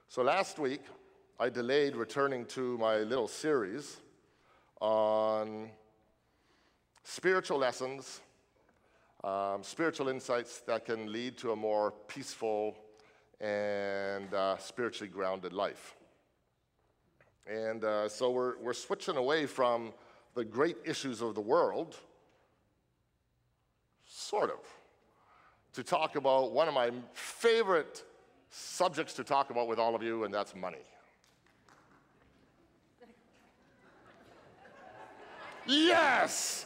So last week, I delayed returning to my little series on spiritual lessons, spiritual insights that can lead to a more peaceful and spiritually grounded life. And so we're switching away from the great issues of the world, sort of, to talk about one of my favorite subjects to talk about with all of you, and that's money. Yes!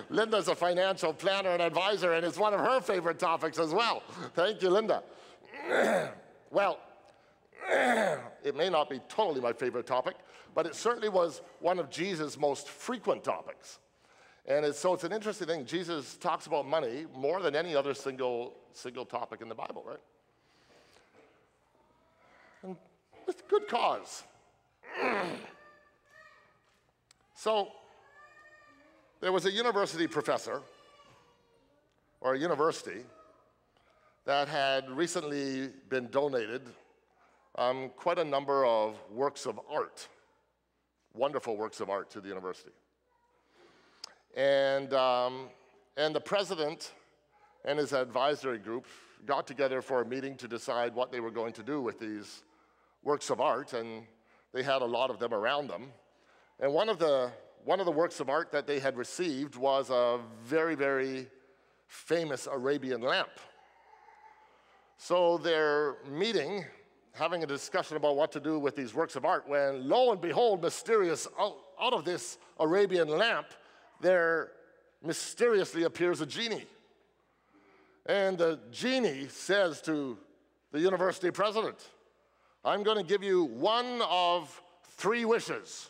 Linda's a financial planner and advisor, and it's one of her favorite topics as well. Thank you, Linda. Well, it may not be totally my favorite topic, but it certainly was one of Jesus' most frequent topics. And so it's an interesting thing. Jesus talks about money more than any other single topic in the Bible, right? And with good cause. So there was a university professor, or a university, that had recently been donated quite a number of works of art, wonderful works of art to the university. And the president and his advisory group got together for a meeting to decide what they were going to do with these works of art, and they had a lot of them around them. And one of the works of art that they had received was a very, very famous Arabian lamp. So they're meeting, having a discussion about what to do with these works of art, when lo and behold, mysterious, out of this Arabian lamp, there mysteriously appears a genie. And the genie says to the university president, I'm going to give you one of three wishes.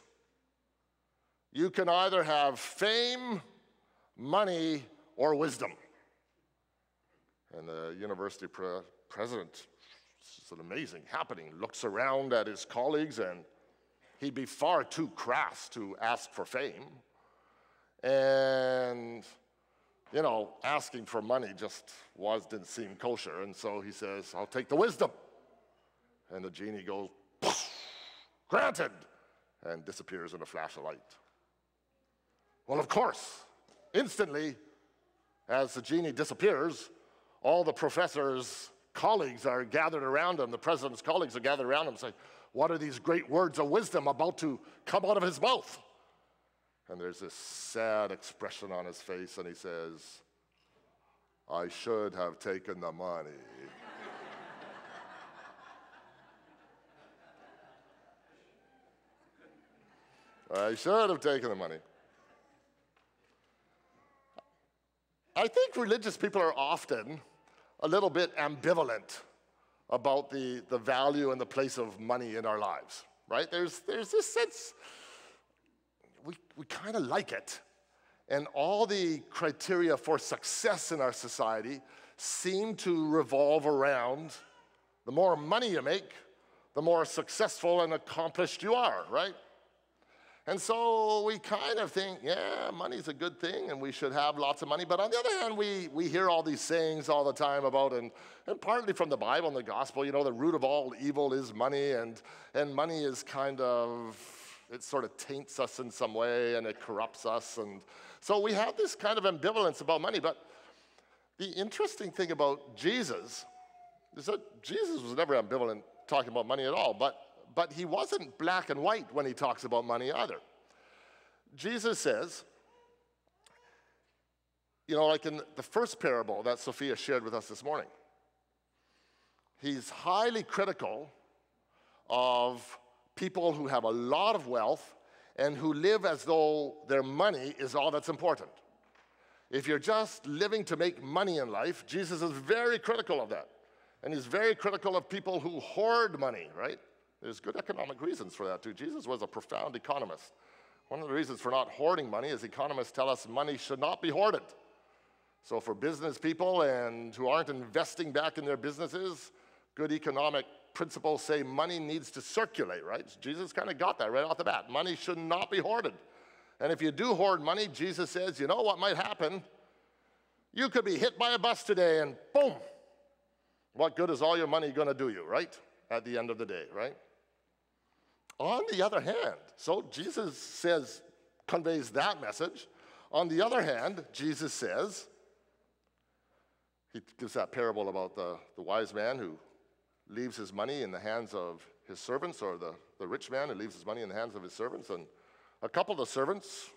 You can either have fame, money, or wisdom. And the university president, it's an amazing happening, looks around at his colleagues, and he'd be far too crass to ask for fame. And, you know, asking for money just didn't seem kosher. And so he says, I'll take the wisdom. And the genie goes, granted, and disappears in a flash of light. Well, of course, instantly, as the genie disappears, all the professor's colleagues are gathered around him. The president's colleagues are gathered around him saying, what are these great words of wisdom about to come out of his mouth? And there's this sad expression on his face, and he says, I should have taken the money. I should have taken the money. I think religious people are often a little bit ambivalent about the value and the place of money in our lives, right? There's this sense, we kind of like it. And all the criteria for success in our society seem to revolve around the more money you make, the more successful and accomplished you are, right? And so we kind of think, yeah, money's a good thing and we should have lots of money. But on the other hand, we hear all these sayings all the time about, and partly from the Bible and the gospel, you know, the root of all evil is money, and money is kind of, it sort of taints us in some way and it corrupts us. And so we have this kind of ambivalence about money. But the interesting thing about Jesus is that Jesus was never ambivalent talking about money at all. But he wasn't black and white when he talks about money either. Jesus says, you know, like in the first parable that Sophia shared with us this morning, he's highly critical of people who have a lot of wealth and who live as though their money is all that's important. If you're just living to make money in life, Jesus is very critical of that. And he's very critical of people who hoard money, right? There's good economic reasons for that, too. Jesus was a profound economist. One of the reasons for not hoarding money is economists tell us money should not be hoarded. So for business people and who aren't investing back in their businesses, good economic principles say money needs to circulate, right? Jesus kind of got that right off the bat. Money should not be hoarded. And if you do hoard money, Jesus says, you know what might happen? You could be hit by a bus today and boom, What good is all your money going to do you, right? At the end of the day, right? On the other hand, so Jesus says, conveys that message. On the other hand, Jesus says, he gives that parable about the wise man who leaves his money in the hands of his servants, or the rich man who leaves his money in the hands of his servants. And a couple of the servants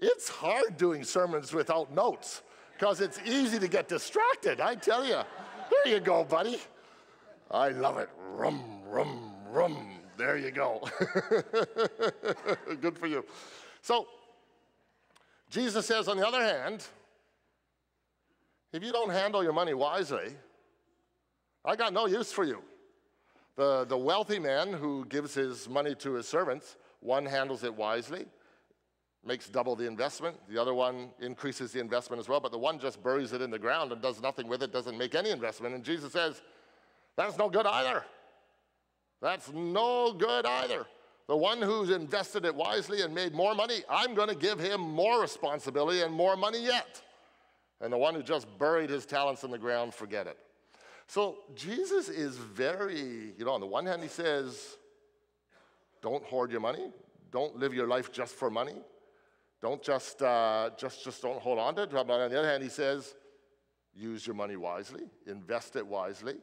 it's hard doing sermons without notes, because it's easy to get distracted, I tell you. There you go, buddy. I love it. Rum, rum, rum. There you go. Good for you. So, Jesus says, on the other hand, if you don't handle your money wisely, I got no use for you. The wealthy man who gives his money to his servants, one handles it wisely, makes double the investment. The other one increases the investment as well, but the one just buries it in the ground and does nothing with it, doesn't make any investment. And Jesus says, that's no good either. That's no good either. The one who's invested it wisely and made more money, I'm going to give him more responsibility and more money yet. And the one who just buried his talents in the ground, forget it. So Jesus is very, on the one hand he says, don't hoard your money. Don't live your life just for money. Don't just don't hold on to it. But on the other hand, he says, use your money wisely, invest it wisely,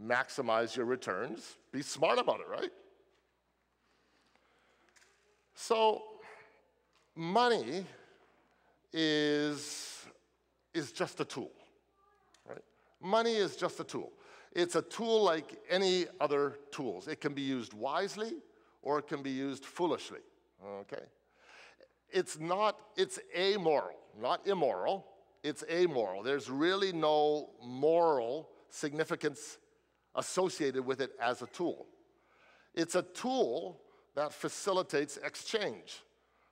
maximize your returns, be smart about it, right? So money is just a tool, right? Money is just a tool. It's a tool like any other tools. It can be used wisely or it can be used foolishly, okay? It's amoral, not immoral. It's amoral. There's really no moral significance associated with it as a tool. It's a tool that facilitates exchange.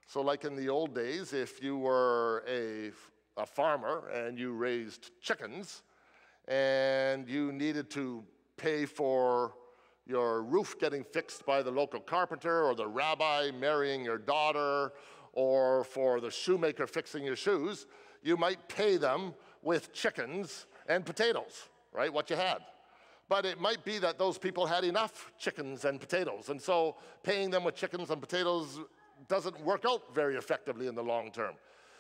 So like in the old days, if you were a farmer and you raised chickens and you needed to pay for your roof getting fixed by the local carpenter, or the rabbi marrying your daughter, or for the shoemaker fixing your shoes, you might pay them with chickens and potatoes, right, what you had. But it might be that those people had enough chickens and potatoes, and so paying them with chickens and potatoes doesn't work out very effectively in the long term.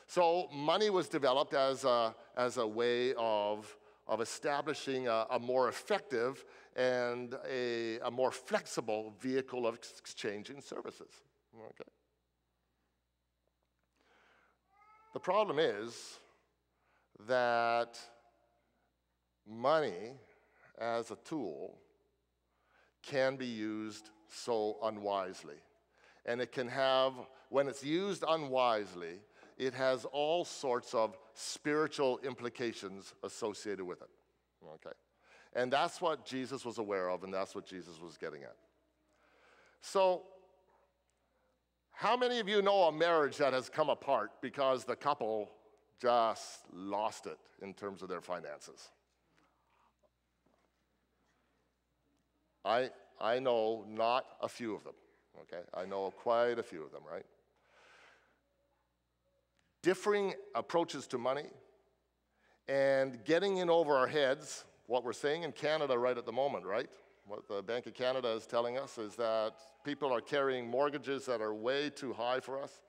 So money was developed as a way of establishing a more effective and a more flexible vehicle of exchanging services. Okay. The problem is that money as a tool can be used so unwisely. And it can have, when it's used unwisely, it has all sorts of spiritual implications associated with it. Okay? And that's what Jesus was aware of, and that's what Jesus was getting at. So, how many of you know a marriage that has come apart because the couple just lost it in terms of their finances? I know not a few of them, okay? I know quite a few of them, right? Differing approaches to money and getting in over our heads, what we're seeing in Canada right at the moment, right? What the Bank of Canada is telling us is that people are carrying mortgages that are way too high for us.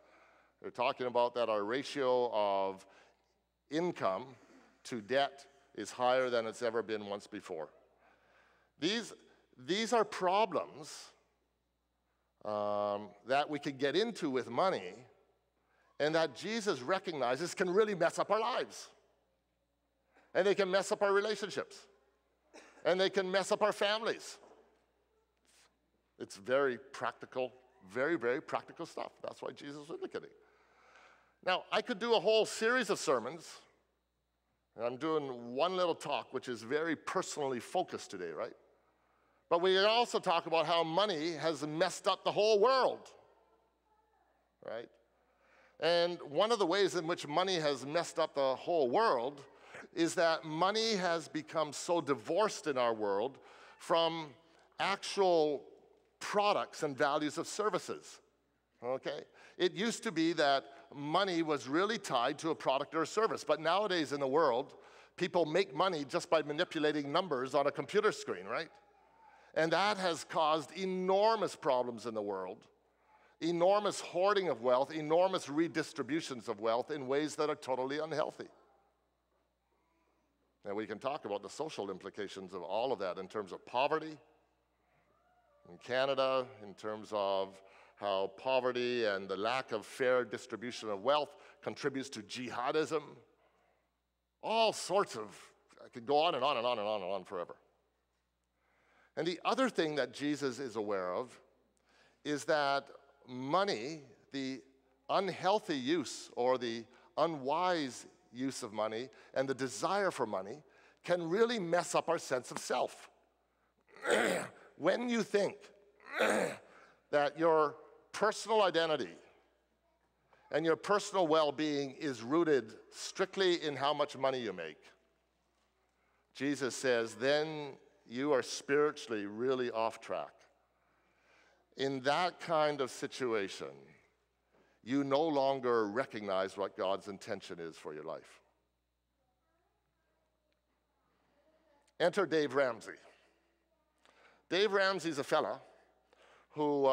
They're talking about that our ratio of income to debt is higher than it's ever been once before. These are problems that we could get into with money, and that Jesus recognizes can really mess up our lives. And they can mess up our relationships. And they can mess up our families. It's very practical, very, very practical stuff. That's why Jesus was indicating. Now, I could do a whole series of sermons, and I'm doing one little talk, which is very personally focused today, right? But we can also talk about how money has messed up the whole world, right? And one of the ways in which money has messed up the whole world is that money has become so divorced in our world from actual products and values of services. okay? It used to be that money was really tied to a product or a service, but nowadays in the world, people make money just by manipulating numbers on a computer screen, right? And that has caused enormous problems in the world, enormous hoarding of wealth, enormous redistributions of wealth in ways that are totally unhealthy. And we can talk about the social implications of all of that in terms of poverty in Canada, in terms of how poverty and the lack of fair distribution of wealth contributes to jihadism. All sorts of, I could go on and on and on and on and on forever. And the other thing that Jesus is aware of is that money, the unhealthy use or the unwise use of money and the desire for money can really mess up our sense of self. When you think that your personal identity and your personal well-being is rooted strictly in how much money you make, Jesus says, then you are spiritually really off track. In that kind of situation, you no longer recognize what God's intention is for your life. Enter Dave Ramsey. Dave Ramsey's a fella who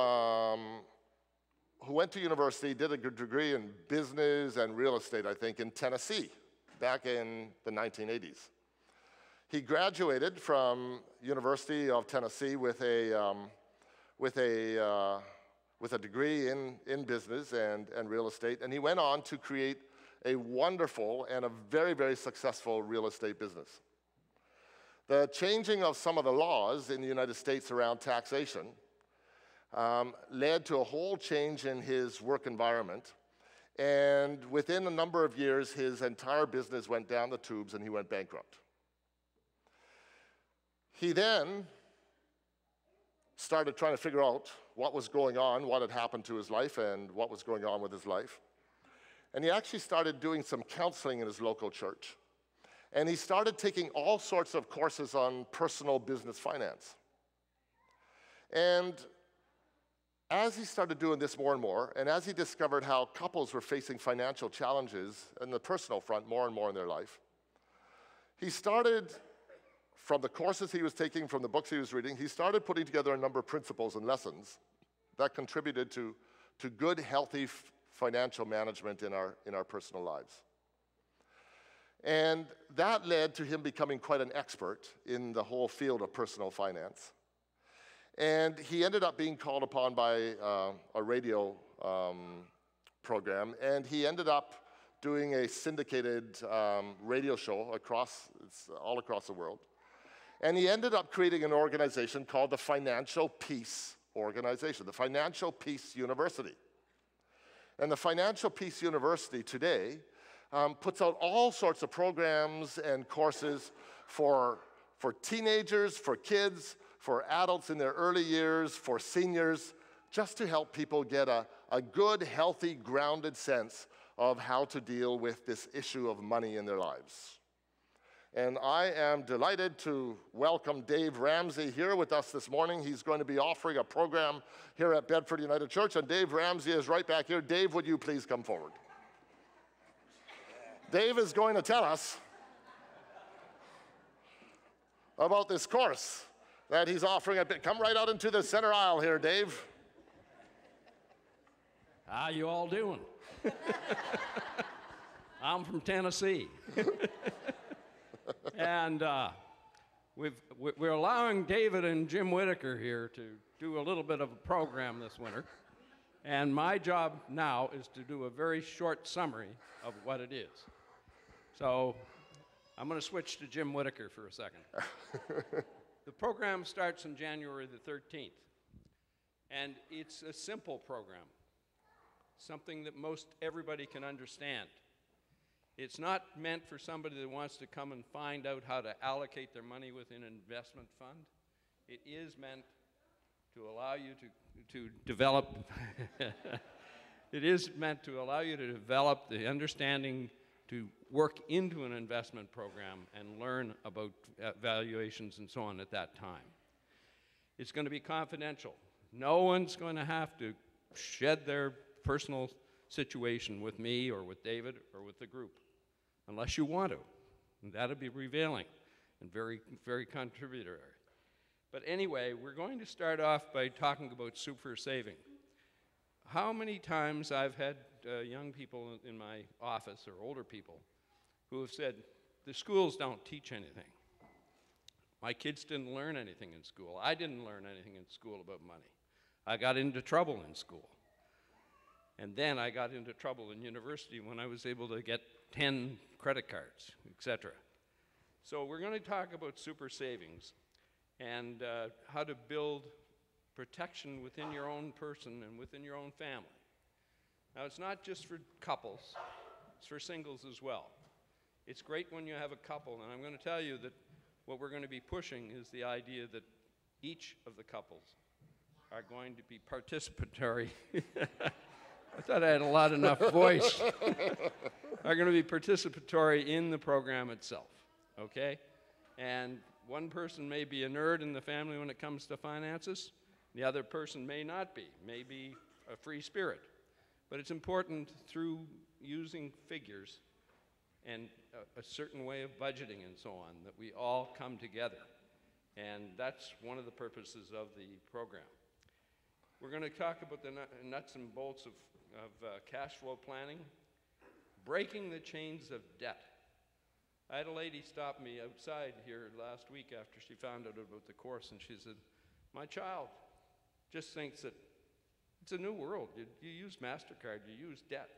went to university, did a degree in business and real estate, I think, in Tennessee back in the 1980s. He graduated from University of Tennessee with a degree in business and real estate, and he went on to create a wonderful and a very, very successful real estate business. The changing of some of the laws in the United States around taxation led to a whole change in his work environment, and within a number of years, his entire business went down the tubes and he went bankrupt. He then started trying to figure out what was going on, what had happened to his life, and what was going on with his life. And he actually started doing some counseling in his local church. And he started taking all sorts of courses on personal business finance. And as he started doing this more and more, and as he discovered how couples were facing financial challenges in the personal front more and more in their life, he started, from the courses he was taking, from the books he was reading, he started putting together a number of principles and lessons that contributed to good, healthy financial management in our personal lives. And that led to him becoming quite an expert in the whole field of personal finance. And he ended up being called upon by a radio program, and he ended up doing a syndicated radio show all across the world. And he ended up creating an organization called the Financial Peace Organization, the Financial Peace University. And the Financial Peace University today puts out all sorts of programs and courses for teenagers, for kids, for adults in their early years, for seniors, just to help people get a good, healthy, grounded sense of how to deal with this issue of money in their lives. And I am delighted to welcome Dave Ramsey here with us this morning. He's going to be offering a program here at Bedford United Church, and Dave Ramsey is right back here. Dave, would you please come forward? Dave is going to tell us about this course that he's offering. Come right out into the center aisle here, Dave. How you all doing? I'm from Tennessee. And we're allowing David and Jim Whitaker here to do a little bit of a program this winter. And my job now is to do a very short summary of what it is. So I'm going to switch to Jim Whitaker for a second. The program starts on January the 13th. And it's a simple program, something that most everybody can understand. It's not meant for somebody that wants to come and find out how to allocate their money within an investment fund. It is meant to allow you to develop, it is meant to allow you to develop the understanding to work into an investment program and learn about valuations and so on at that time. It's going to be confidential. No one's going to have to shed their personal situation with me or with David or with the group, unless you want to. And that'll be revealing and very, very contributory. But anyway, we're going to start off by talking about super saving. How many times I've had young people in my office, or older people, who have said, the schools don't teach anything. My kids didn't learn anything in school. I didn't learn anything in school about money. I got into trouble in school. And then I got into trouble in university when I was able to get 10 credit cards, etc. So we're going to talk about super savings and how to build protection within your own person and within your own family. Now, it's not just for couples, it's for singles as well. It's great when you have a couple, and I'm going to tell you that what we're going to be pushing is the idea that each of the couples are going to be participatory. I thought I had a lot enough voice. Are going to be participatory in the program itself, okay? And one person may be a nerd in the family when it comes to finances. The other person may not be, may be a free spirit. But it's important through using figures and a certain way of budgeting and so on that we all come together. And that's one of the purposes of the program. We're going to talk about the nuts and bolts of cash flow planning, breaking the chains of debt. I had a lady stop me outside here last week after she found out about the course, and she said, my child just thinks that it's a new world. You use MasterCard, you use debt,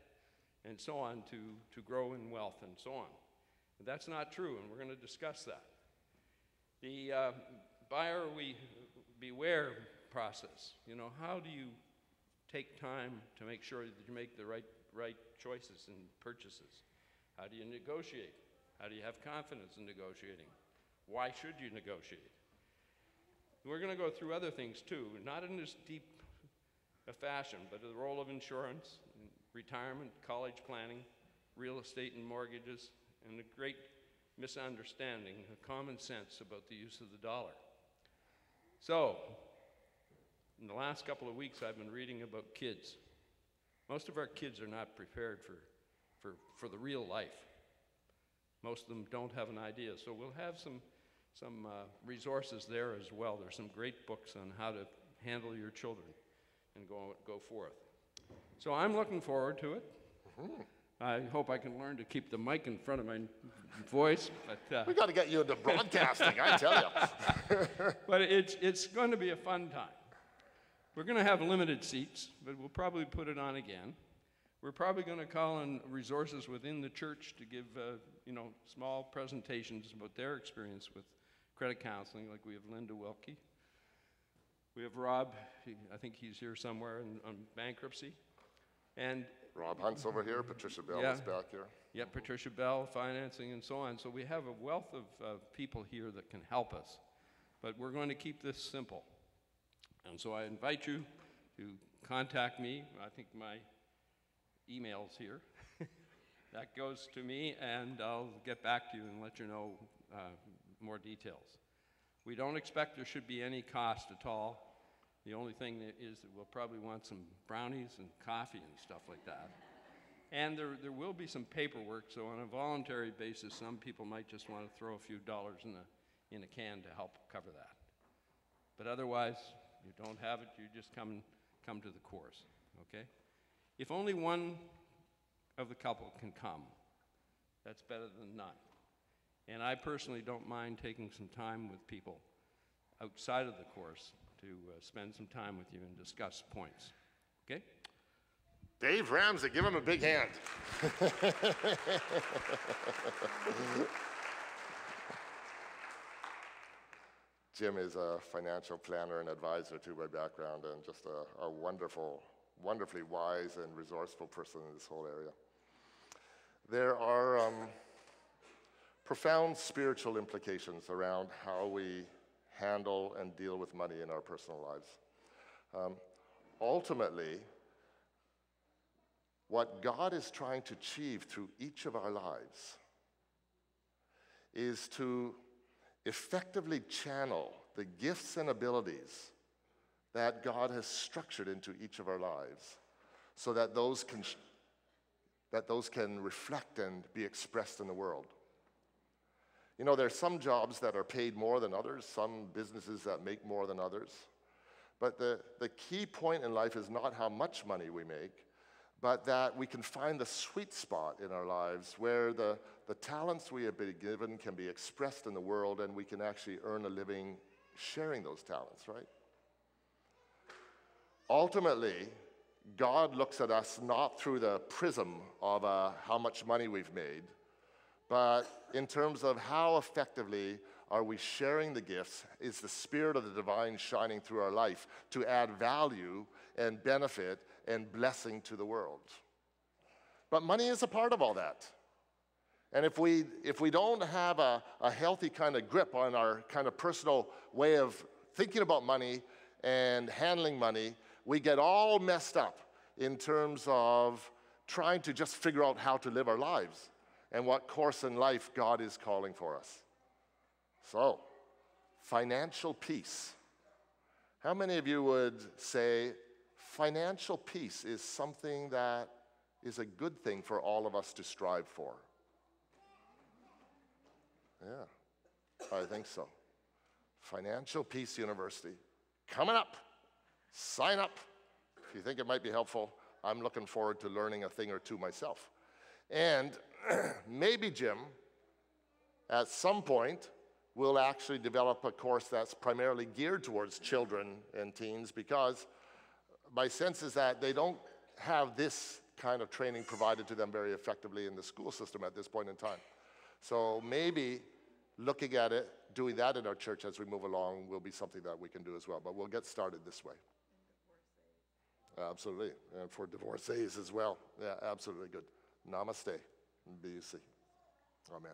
and so on to grow in wealth and so on. But that's not true, and we're going to discuss that. The buyer beware process. You know, how do you take time to make sure that you make the right choices in purchases? How do you negotiate? How do you have confidence in negotiating? Why should you negotiate? We're going to go through other things too, not in this deep a fashion, but the role of insurance, retirement, college planning, real estate and mortgages, and a great misunderstanding, a common sense about the use of the dollar. So, in the last couple of weeks, I've been reading about kids. Most of our kids are not prepared for the real life. Most of them don't have an idea. So we'll have some resources there as well. There's some great books on how to handle your children and go forth. So I'm looking forward to it. Mm-hmm. I hope I can learn to keep the mic in front of my voice. But we got to get you into broadcasting, I tell you. But it's going to be a fun time. We're going to have limited seats, but we'll probably put it on again. We're probably going to call on resources within the church to give small presentations about their experience with credit counseling, like we have Linda Wilkie. We have Rob, I think he's here somewhere, on bankruptcy. And Rob Hunt's over here, Patricia Bell is back here. Yeah, Patricia Bell, financing and so on. So we have a wealth of people here that can help us. But we're going to keep this simple. And so I invite you to contact me. I think my email's here. That goes to me, and I'll get back to you and let you know more details. We don't expect there should be any cost at all. The only thing is that we'll probably want some brownies and coffee and stuff like that. And there will be some paperwork, so on a voluntary basis, some people might just want to throw a few dollars in a can to help cover that. But otherwise, you don't have it, you just come to the course, okay? If only one of the couple can come, that's better than none. And I personally don't mind taking some time with people outside of the course to spend some time with you and discuss points, okay? Dave Ramsey, give him a big hand. Jim is a financial planner and advisor too by background, and just a wonderfully wise and resourceful person in this whole area. There are profound spiritual implications around how we handle and deal with money in our personal lives. Ultimately, what God is trying to achieve through each of our lives is to effectively channel the gifts and abilities that God has structured into each of our lives so that those can reflect and be expressed in the world. You know, there are some jobs that are paid more than others, some businesses that make more than others. But the key point in life is not how much money we make, but that we can find the sweet spot in our lives where the talents we have been given can be expressed in the world, and we can actually earn a living sharing those talents, right? Ultimately, God looks at us not through the prism of how much money we've made, but in terms of how effectively are we sharing the gifts? Is the Spirit of the divine shining through our life to add value and benefit and blessing to the world? But money is a part of all that. And if we don't have a healthy kind of grip on our kind of personal way of thinking about money and handling money, we get all messed up in terms of trying to just figure out how to live our lives and what course in life God is calling for us. So, financial peace. How many of you would say financial peace is something that is a good thing for all of us to strive for? Yeah, I think so. Financial Peace University. Coming up. Sign up. If you think it might be helpful, I'm looking forward to learning a thing or two myself. And maybe, Jim, at some point, we'll actually develop a course that's primarily geared towards children and teens, because my sense is that they don't have this kind of training provided to them very effectively in the school system at this point in time. So maybe looking at it, doing that in our church as we move along will be something that we can do as well. But we'll get started this way. Absolutely. And for divorcees as well. Yeah, absolutely good. Namaste. BUC. Amen.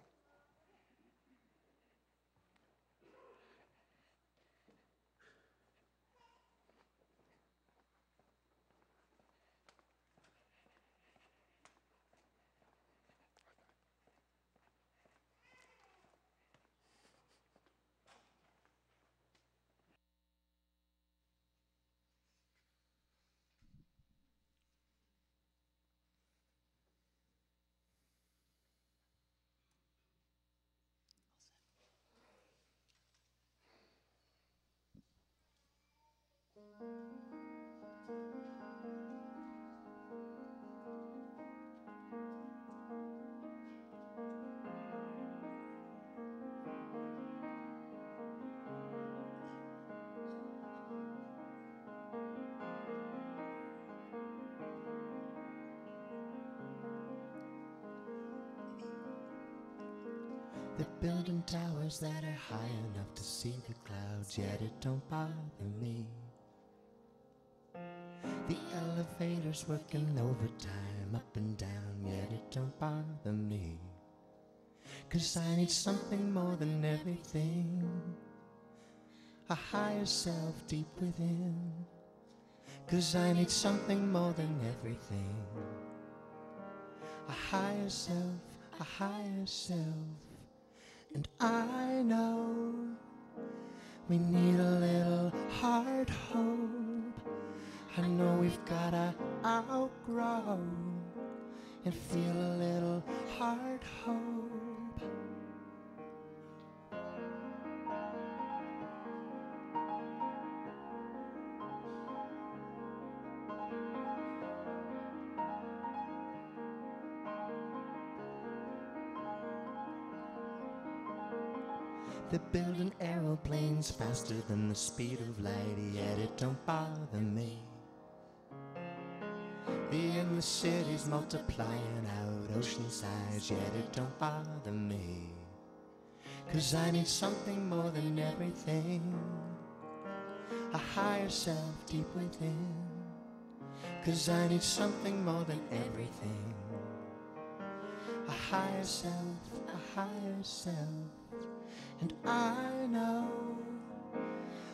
They're building towers that are high enough to see the clouds, yet it don't bother me. The elevator's working overtime, up and down, yet it don't bother me. 'Cause I need something more than everything, a higher self deep within. 'Cause I need something more than everything, a higher self, a higher self. And I know we need a little hard hope. I know we've gotta outgrow and feel a little hard hope. They're building aeroplanes faster than the speed of light, yet it don't bother me. The endless cities multiplying out ocean sides, yet it don't bother me. 'Cause I need something more than everything, a higher self deep within. 'Cause I need something more than everything, a higher self, a higher self. And I know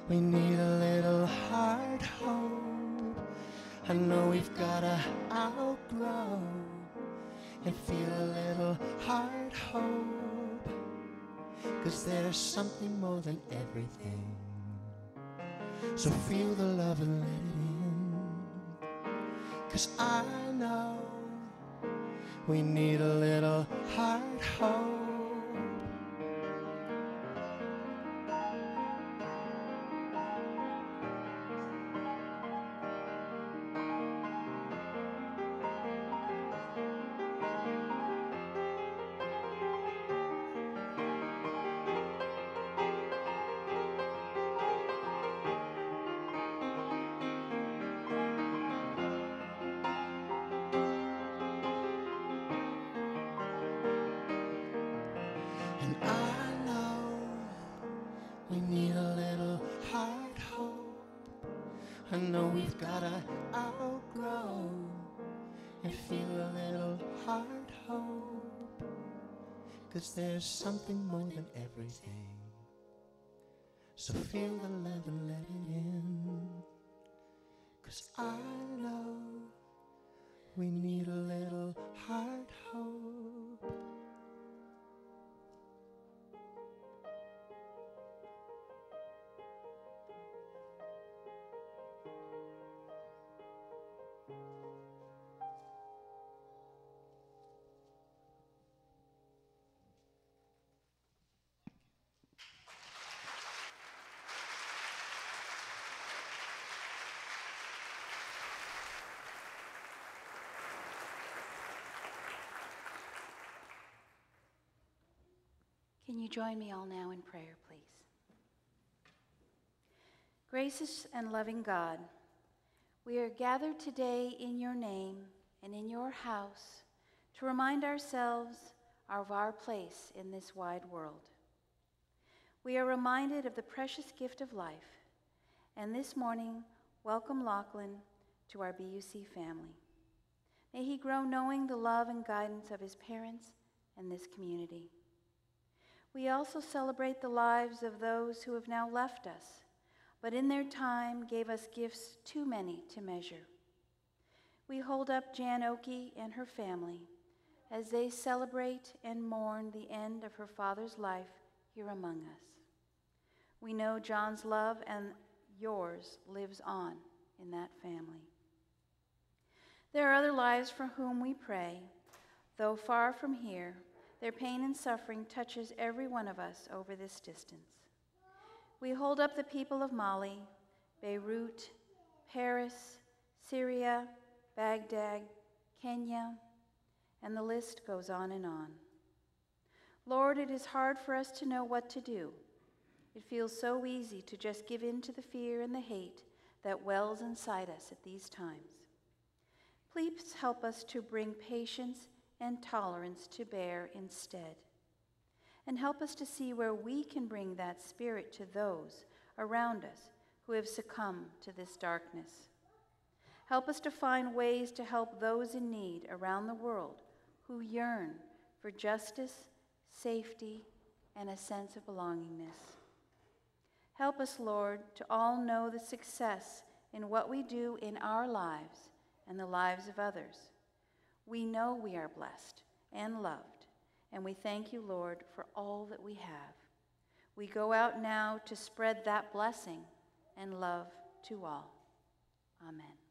we need a little hard hope. I know we've gotta outgrow and feel a little hard hope. 'Cause there's something more than everything, So feel the love and let it in. 'Cause I know we need a little heart hope. And I know we need a little heart hope. I know we've gotta outgrow and feel a little heart hope. 'Cause there's something more than everything. So feel the love and let it in. 'Cause I know we need a little heart hope. Can you join me all now in prayer, please? Gracious and loving God, we are gathered today in your name and in your house to remind ourselves of our place in this wide world. We are reminded of the precious gift of life, and this morning welcome Lachlan to our BUC family. May he grow knowing the love and guidance of his parents and this community. We also celebrate the lives of those who have now left us, but in their time gave us gifts too many to measure. We hold up Jan Oakey and her family as they celebrate and mourn the end of her father's life here among us. We know John's love and yours lives on in that family. There are other lives for whom we pray, though far from here. Their pain and suffering touches every one of us over this distance. We hold up the people of Mali, Beirut, Paris, Syria, Baghdad, Kenya, and the list goes on and on. Lord, it is hard for us to know what to do. It feels so easy to just give in to the fear and the hate that wells inside us at these times. Please help us to bring patience and tolerance to bear instead. And help us to see where we can bring that spirit to those around us who have succumbed to this darkness. Help us to find ways to help those in need around the world who yearn for justice, safety, and a sense of belongingness. Help us, Lord, to all know the success in what we do in our lives and the lives of others. We know we are blessed and loved, and we thank you, Lord, for all that we have. We go out now to spread that blessing and love to all. Amen.